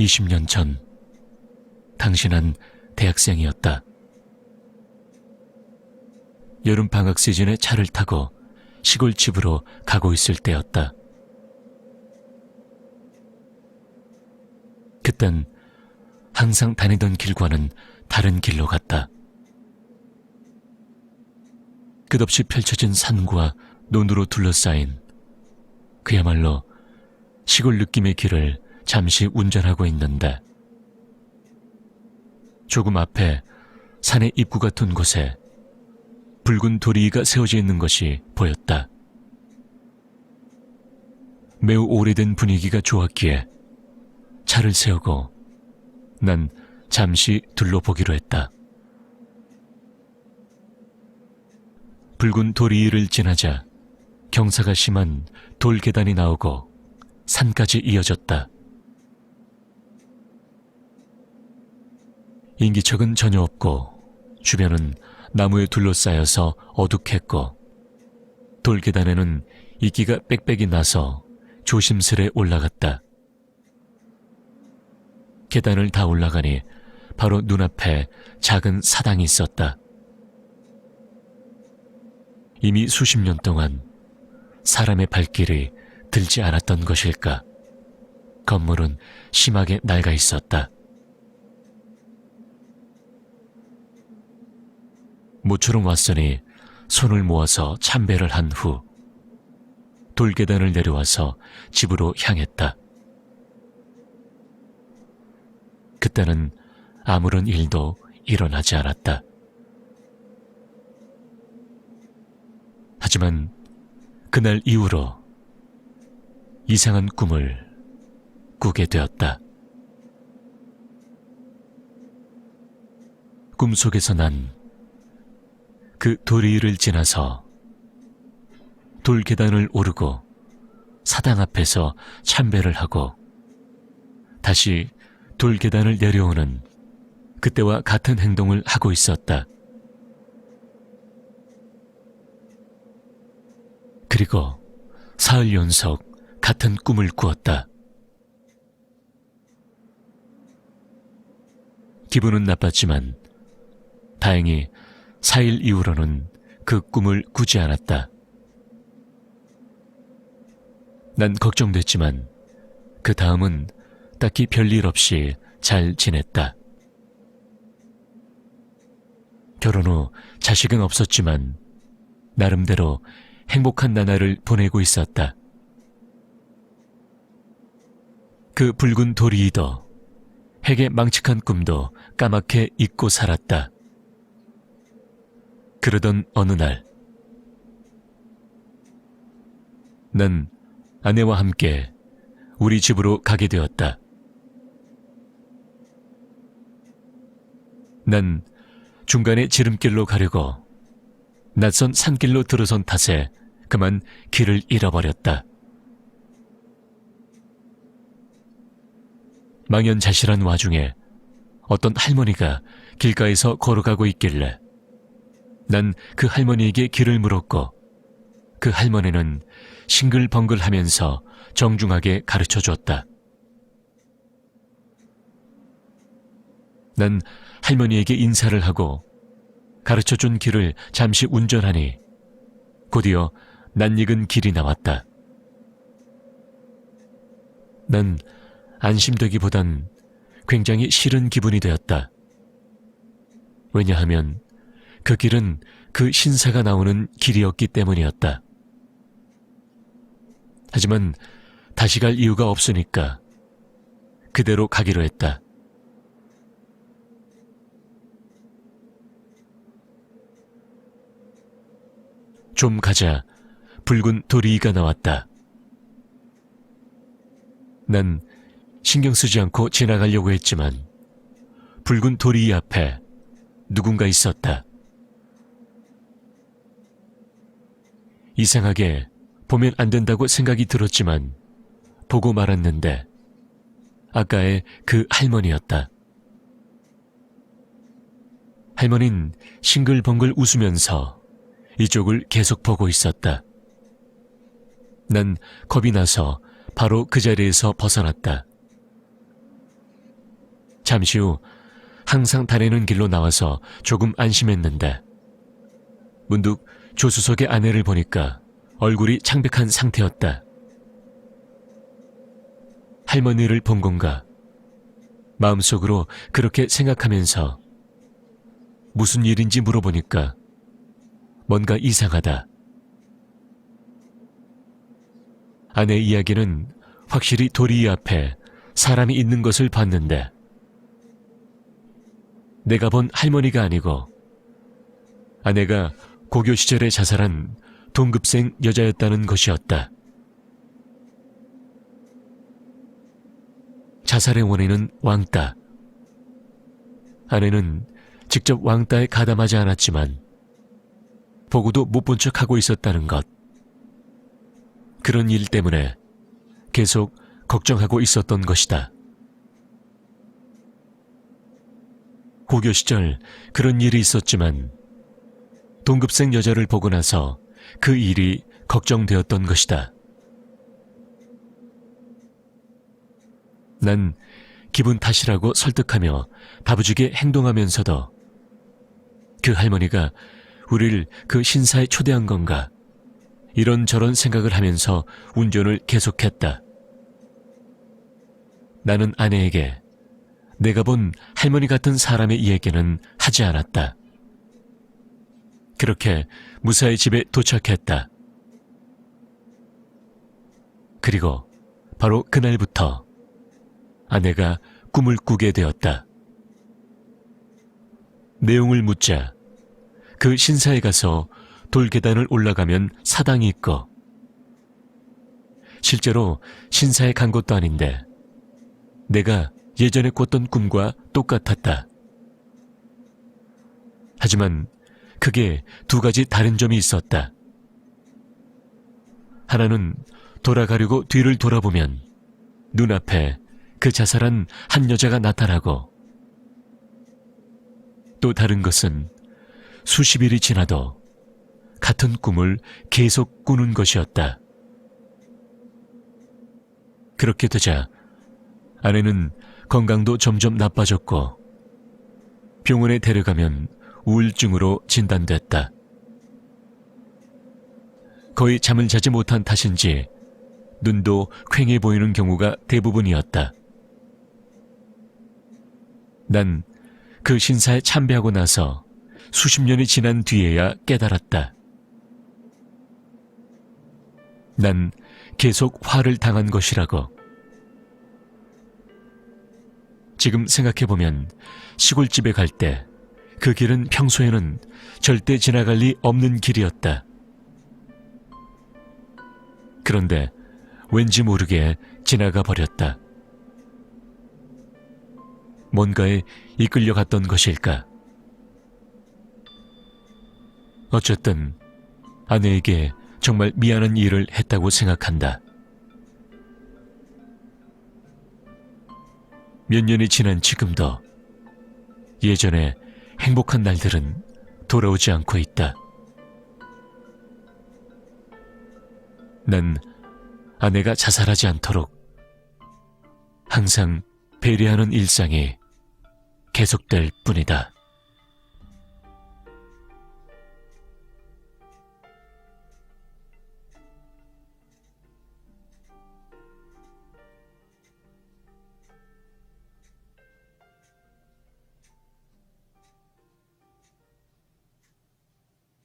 20년 전 당신은 대학생이었다. 여름 방학 시즌에 차를 타고 시골 집으로 가고 있을 때였다. 그땐 항상 다니던 길과는 다른 길로 갔다. 끝없이 펼쳐진 산과 논으로 둘러싸인 그야말로 시골 느낌의 길을 잠시 운전하고 있는데 조금 앞에 산의 입구 같은 곳에 붉은 도리가 세워져 있는 것이 보였다. 매우 오래된 분위기가 좋았기에 차를 세우고 난 잠시 둘러보기로 했다. 붉은 도리를 지나자 경사가 심한 돌 계단이 나오고 산까지 이어졌다. 인기척은 전혀 없고 주변은 나무에 둘러싸여서 어둑했고 돌 계단에는 이끼가 빽빽이 나서 조심스레 올라갔다. 계단을 다 올라가니 바로 눈앞에 작은 사당이 있었다. 이미 수십 년 동안 사람의 발길이 들지 않았던 것일까? 건물은 심하게 낡아 있었다. 모처럼 왔으니 손을 모아서 참배를 한 후 돌계단을 내려와서 집으로 향했다. 그때는 아무런 일도 일어나지 않았다. 하지만 그날 이후로 이상한 꿈을 꾸게 되었다. 꿈속에서 난 그 돌 위를 지나서 돌 계단을 오르고 사당 앞에서 참배를 하고 다시 돌 계단을 내려오는 그때와 같은 행동을 하고 있었다. 그리고 사흘 연속 같은 꿈을 꾸었다. 기분은 나빴지만 다행히 4일 이후로는 그 꿈을 꾸지 않았다. 난 걱정됐지만 그 다음은 딱히 별일 없이 잘 지냈다. 결혼 후 자식은 없었지만 나름대로 행복한 나날을 보내고 있었다. 그 붉은 도리이도 핵의 망측한 꿈도 까맣게 잊고 살았다. 그러던 어느 날, 난 아내와 함께 우리 집으로 가게 되었다. 난 중간에 지름길로 가려고 낯선 산길로 들어선 탓에 그만 길을 잃어버렸다. 망연자실한 와중에 어떤 할머니가 길가에서 걸어가고 있길래 난 그 할머니에게 길을 물었고 그 할머니는 싱글벙글하면서 정중하게 가르쳐 줬다. 난 할머니에게 인사를 하고 가르쳐준 길을 잠시 운전하니 곧이어 낯익은 길이 나왔다. 난 안심되기보단 굉장히 싫은 기분이 되었다. 왜냐하면 그 길은 그 신사가 나오는 길이었기 때문이었다. 하지만 다시 갈 이유가 없으니까 그대로 가기로 했다. 좀 가자 붉은 도리가 나왔다. 난 신경 쓰지 않고 지나가려고 했지만 붉은 도리 앞에 누군가 있었다. 이상하게 보면 안 된다고 생각이 들었지만 보고 말았는데 아까의 그 할머니였다. 할머니는 싱글벙글 웃으면서 이쪽을 계속 보고 있었다. 난 겁이 나서 바로 그 자리에서 벗어났다. 잠시 후 항상 다니는 길로 나와서 조금 안심했는데 문득 조수석의 아내를 보니까 얼굴이 창백한 상태였다. 할머니를 본 건가? 마음속으로 그렇게 생각하면서 무슨 일인지 물어보니까 뭔가 이상하다. 아내 이야기는 확실히 도리 앞에 사람이 있는 것을 봤는데 내가 본 할머니가 아니고 아내가 고교 시절에 자살한 동급생 여자였다는 것이었다. 자살의 원인은 왕따. 아내는 직접 왕따에 가담하지 않았지만 보고도 못 본 척하고 있었다는 것. 그런 일 때문에 계속 걱정하고 있었던 것이다. 고교 시절 그런 일이 있었지만 동급생 여자를 보고 나서 그 일이 걱정되었던 것이다. 난 기분 탓이라고 설득하며 다부지게 행동하면서도 그 할머니가 우릴 그 신사에 초대한 건가 이런저런 생각을 하면서 운전을 계속했다. 나는 아내에게 내가 본 할머니 같은 사람의 이야기는 하지 않았다. 그렇게 무사히 집에 도착했다. 그리고 바로 그날부터 아내가 꿈을 꾸게 되었다. 내용을 묻자 그 신사에 가서 돌계단을 올라가면 사당이 있고 실제로 신사에 간 것도 아닌데 내가 예전에 꿨던 꿈과 똑같았다. 하지만 크게 두 가지 다른 점이 있었다. 하나는 돌아가려고 뒤를 돌아보면 눈앞에 그 자살한 한 여자가 나타나고 또 다른 것은 수십 일이 지나도 같은 꿈을 계속 꾸는 것이었다. 그렇게 되자 아내는 건강도 점점 나빠졌고 병원에 데려가면 우울증으로 진단됐다. 거의 잠을 자지 못한 탓인지 눈도 퀭해 보이는 경우가 대부분이었다. 난 그 신사에 참배하고 나서 수십 년이 지난 뒤에야 깨달았다. 난 계속 화를 당한 것이라고. 지금 생각해보면 시골집에 갈 때 그 길은 평소에는 절대 지나갈 리 없는 길이었다. 그런데 왠지 모르게 지나가 버렸다. 뭔가에 이끌려갔던 것일까? 어쨌든 아내에게 정말 미안한 일을 했다고 생각한다. 몇 년이 지난 지금도 예전에 행복한 날들은 돌아오지 않고 있다. 난 아내가 자살하지 않도록 항상 배려하는 일상이 계속될 뿐이다.